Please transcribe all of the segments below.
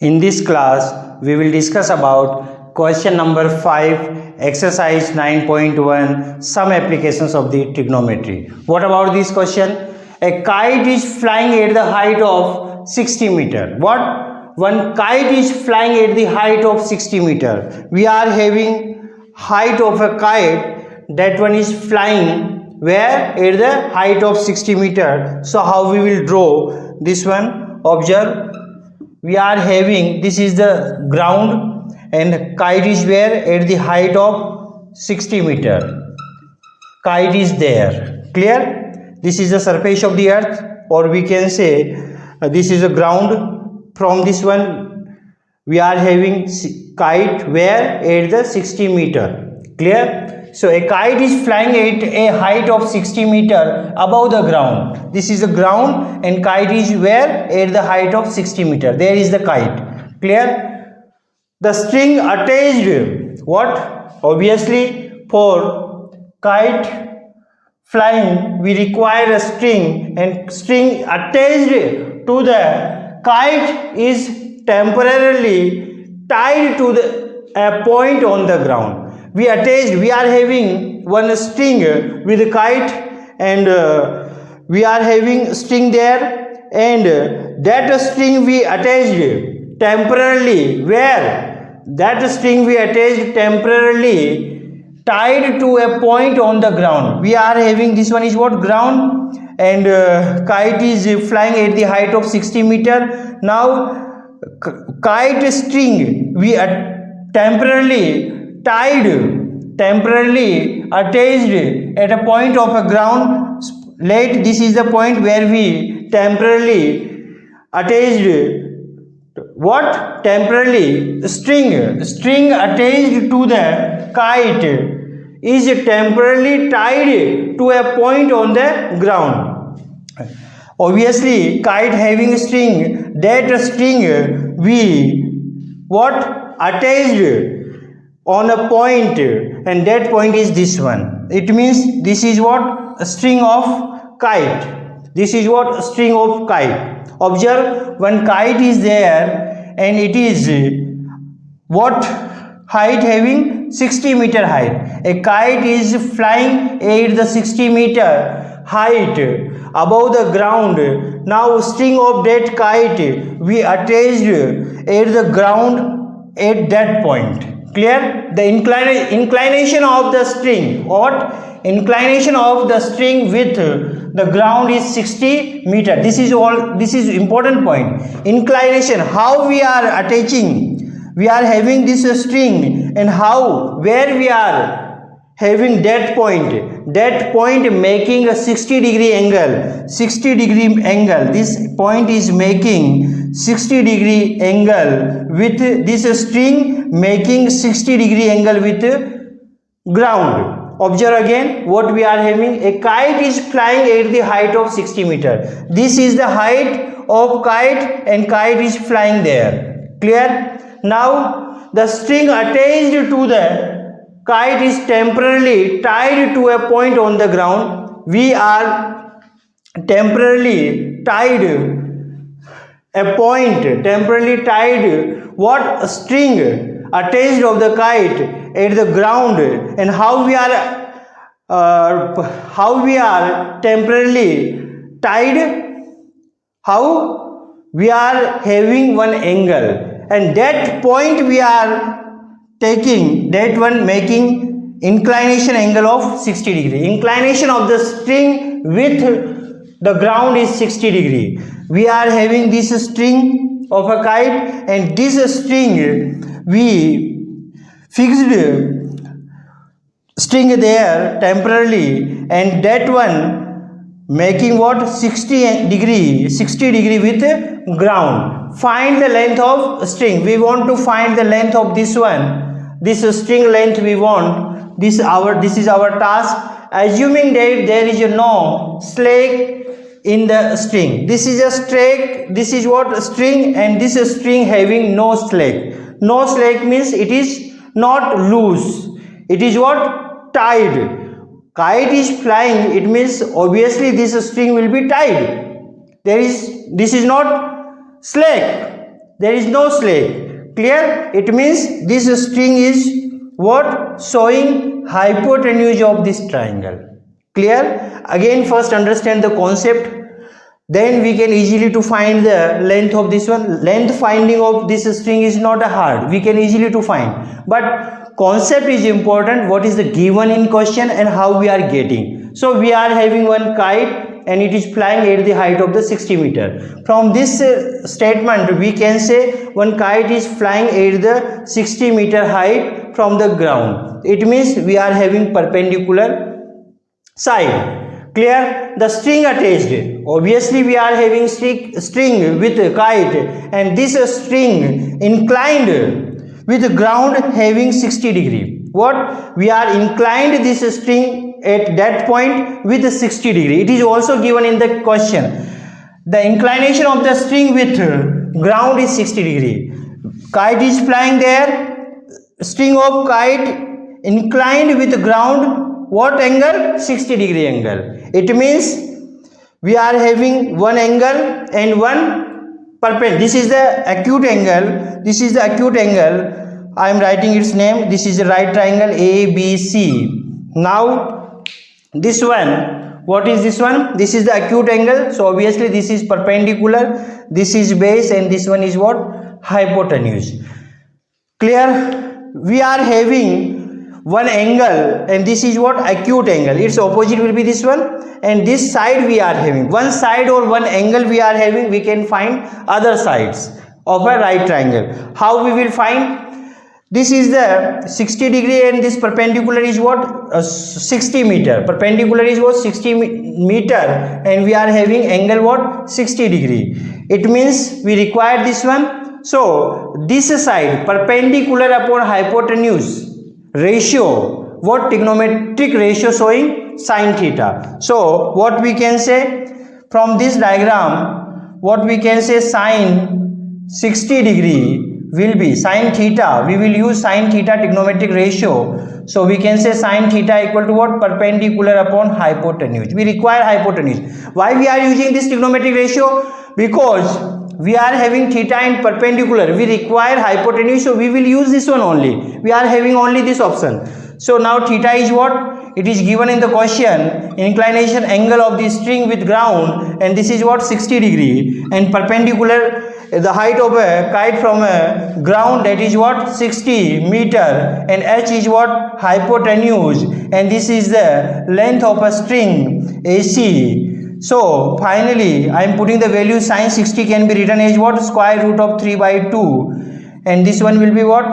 In this class, we will discuss about question number 5, exercise 9.1, some applications of the trigonometry. What about this question? A kite is flying at the height of 60 meter. What? One kite is flying at the height of 60 meter. We are having height of a kite, that one is flying where? At the height of 60 meter. So how we will draw this one? Observe. We are having, this is the ground and kite is where? At the height of 60 meter. Kite is there. Clear? This is the surface of the earth, or we can say this is the ground. From this one we are having kite where? At the 60 meter. Clear? So a kite is flying at a height of 60 meter above the ground. This is the ground and kite is where? At the height of 60 meter. There is the kite. Clear? The string attached, what? Obviously for kite flying we require a string, and string attached to the kite is temporarily tied to a point on the ground. We are having one string with a kite, and we are having string there, and that string we attached temporarily where? That string we attached temporarily tied to a point on the ground. We are having, this one is what? Ground, and kite is flying at the height of 60 meter. Now kite string we temporarily attached at a point of a ground. This is the point where we temporarily attached what? Temporarily string attached to the kite is temporarily tied to a point on the ground. Obviously kite having string, that string we what? Attached on a point, and that point is this one. It means this is what? A string of kite. This is what? A string of kite. Observe, one kite is there and it is what? Height? Having 60 meter height. A kite is flying at the 60 meter height above the ground. Now string of that kite we attached at the ground at that point. Clear? The inclination of the string, what? Inclination of the string with the ground is 60 meter. This is important point. Inclination, how we are attaching, we are having this string, and where we are having that point making a 60-degree angle. This point is making 60-degree angle with this string, making 60-degree angle with ground. Observe again what we are having. A kite is flying at the height of 60 meter. This is the height of kite, and kite is flying there. Clear? Now the string attached to the kite is temporarily tied to a point on the ground. We are temporarily tied what? String attached of the kite at the ground, and how we are temporarily tied, how we are having one angle, and that point we are taking, that one making inclination angle of 60 degree. Inclination of the string with the ground is 60 degree. We are having this string of a kite, and this string we fixed string there temporarily, and that one making what? 60 degree with ground. Find the length of string. We want to find the length of this one. This string length we want. This is our task. Assuming that there is no slack in the string. This is a slack. This is what? String, and this string having no slack. No slack means it is not loose. It is what? Tied. Kite is flying. It means obviously this string will be tied. This is not slack. there is no slack. Clear? It means this string is what? Showing hypotenuse of this triangle. Clear? Again, first understand the concept, then we can easily to find the length of this one. Length finding of this string is not hard, we can easily to find, but concept is important. What is the given in question and how we are getting. So we are having one kite and it is flying at the height of the 60 meter. From this statement we can say one kite is flying at the 60 meter height from the ground. It means we are having perpendicular side. Clear? The string attached, obviously we are having string with a kite, and this string inclined with the ground having 60 degree. What? We are inclined this string at that point with 60 degree. It is also given in the question. The inclination of the string with ground is 60 degree. Kite is flying there, string of kite inclined with ground, what angle? 60 degree angle. It means we are having one angle and one perpendicular. This is the acute angle. This is the acute angle. I am writing its name. This is the right triangle ABC. Now this one, what is this one? This is the acute angle. So obviously this is perpendicular. This is base and this one is what? Hypotenuse. Clear? We are having one angle and this is what? Acute angle. Its opposite will be this one, and this side we are having one side or one angle we are having. We can find other sides of a right triangle. How we will find? This is the 60 degree and this perpendicular is what? 60 meter. Perpendicular is what? 60 meter, and we are having angle what? 60 degree. It means we require this one. So this side perpendicular upon hypotenuse ratio, what? Trigonometric ratio showing sine theta. So what we can say from this diagram, what we can say? Sine 60 degree will be sine theta. We will use sine theta trigonometric ratio. So we can say sine theta equal to what? Perpendicular upon hypotenuse. We require hypotenuse. Why we are using this trigonometric ratio? Because we are having theta and perpendicular, we require hypotenuse, so we will use this one only. We are having only this option. So now theta is what? It is given in the question, inclination angle of the string with ground, and this is what? 60 degree, and perpendicular, the height of a kite from a ground, that is what? 60 meter, and h is what? Hypotenuse, and this is the length of a string AC. So finally I am putting the value. Sine 60 can be written as what? Square root of 3 by 2, and this one will be what?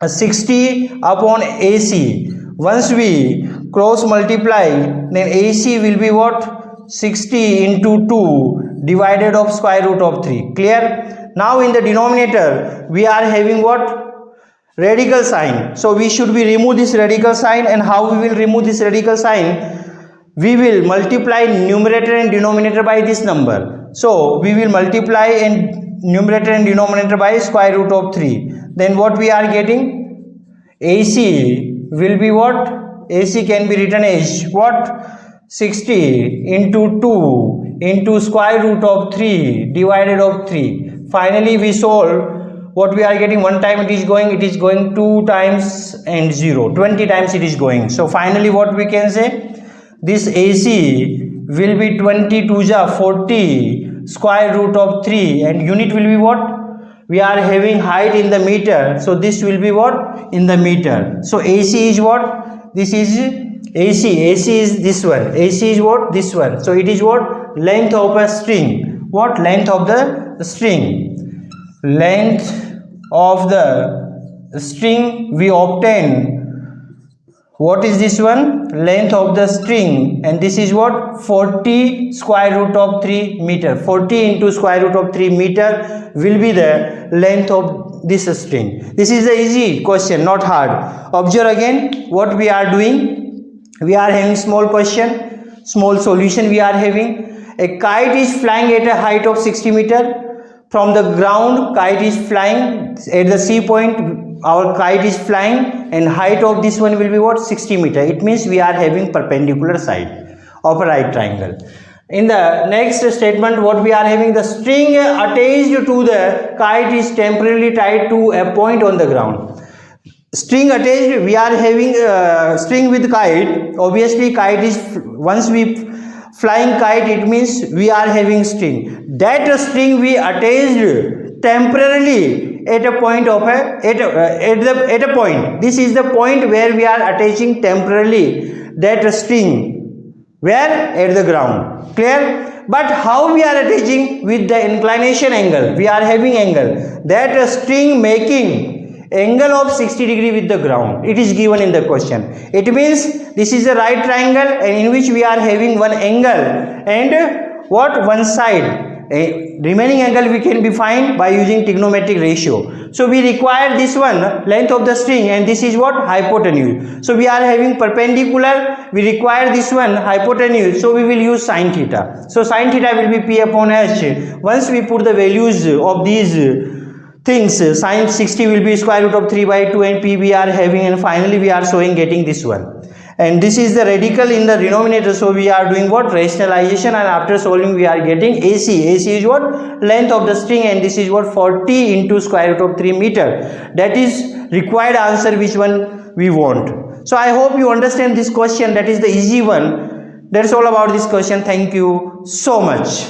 60 upon AC. Once we cross multiply, then AC will be what? 60 into 2 divided of square root of 3. Clear? Now in the denominator we are having what? Radical sign. So we should be remove this radical sign, and how we will remove this radical sign? We will multiply numerator and denominator by this number. So we will multiply and numerator and denominator by square root of 3. Then what we are getting? AC will be what? AC can be written as what? 60 into 2 into square root of 3 divided of 3. Finally we solve. What we are getting? One time it is going 2 times and 0. 20 times it is going. So finally what we can say? This AC will be 20 to the 40 square root of 3, and unit will be what? We are having height in the meter, so this will be what? In the meter. So AC is what? This is AC. AC is this one. AC is what? This one. So it is what? Length of a string. What? Length of the string. Length of the string we obtain. What is this one? Length of the string, and this is what? 40 square root of 3 meter. 40 into square root of 3 meter will be the length of this string. This is the easy question, not hard. Observe again what we are doing. We are having small question, small solution we are having. A kite is flying at a height of 60 meter. From the ground, kite is flying at the C point. Our kite is flying, and height of this one will be what? 60 meter. It means we are having perpendicular side of a right triangle. In the next statement, what we are having, the string attached to the kite is temporarily tied to a point on the ground. String attached, we are having string with kite. Obviously kite is, once we flying kite, it means we are having string. That string we attached temporarily at a point of at a point. This is the point where we are attaching temporarily that string. Where? At the ground. Clear? But how we are attaching? With the inclination angle. We are having angle. That string making angle of 60 degree with the ground. It is given in the question. It means this is a right triangle, and in which we are having one angle and what? One side. Remaining angle we can be find by using trigonometric ratio. So we require this one, length of the string, and this is what? Hypotenuse. So we are having perpendicular, we require this one hypotenuse, so we will use sin theta. So sin theta will be P upon H. Once we put the values of these things, sin 60 will be square root of 3 by 2, and P we are having, and finally we are showing getting this one. And this is the radical in the denominator, so we are doing what? Rationalization, and after solving we are getting AC. AC is what? Length of the string, and this is what? 40 into square root of 3 meter. That is required answer, which one we want. So I hope you understand this question. That is the easy one. That's all about this question. Thank you so much.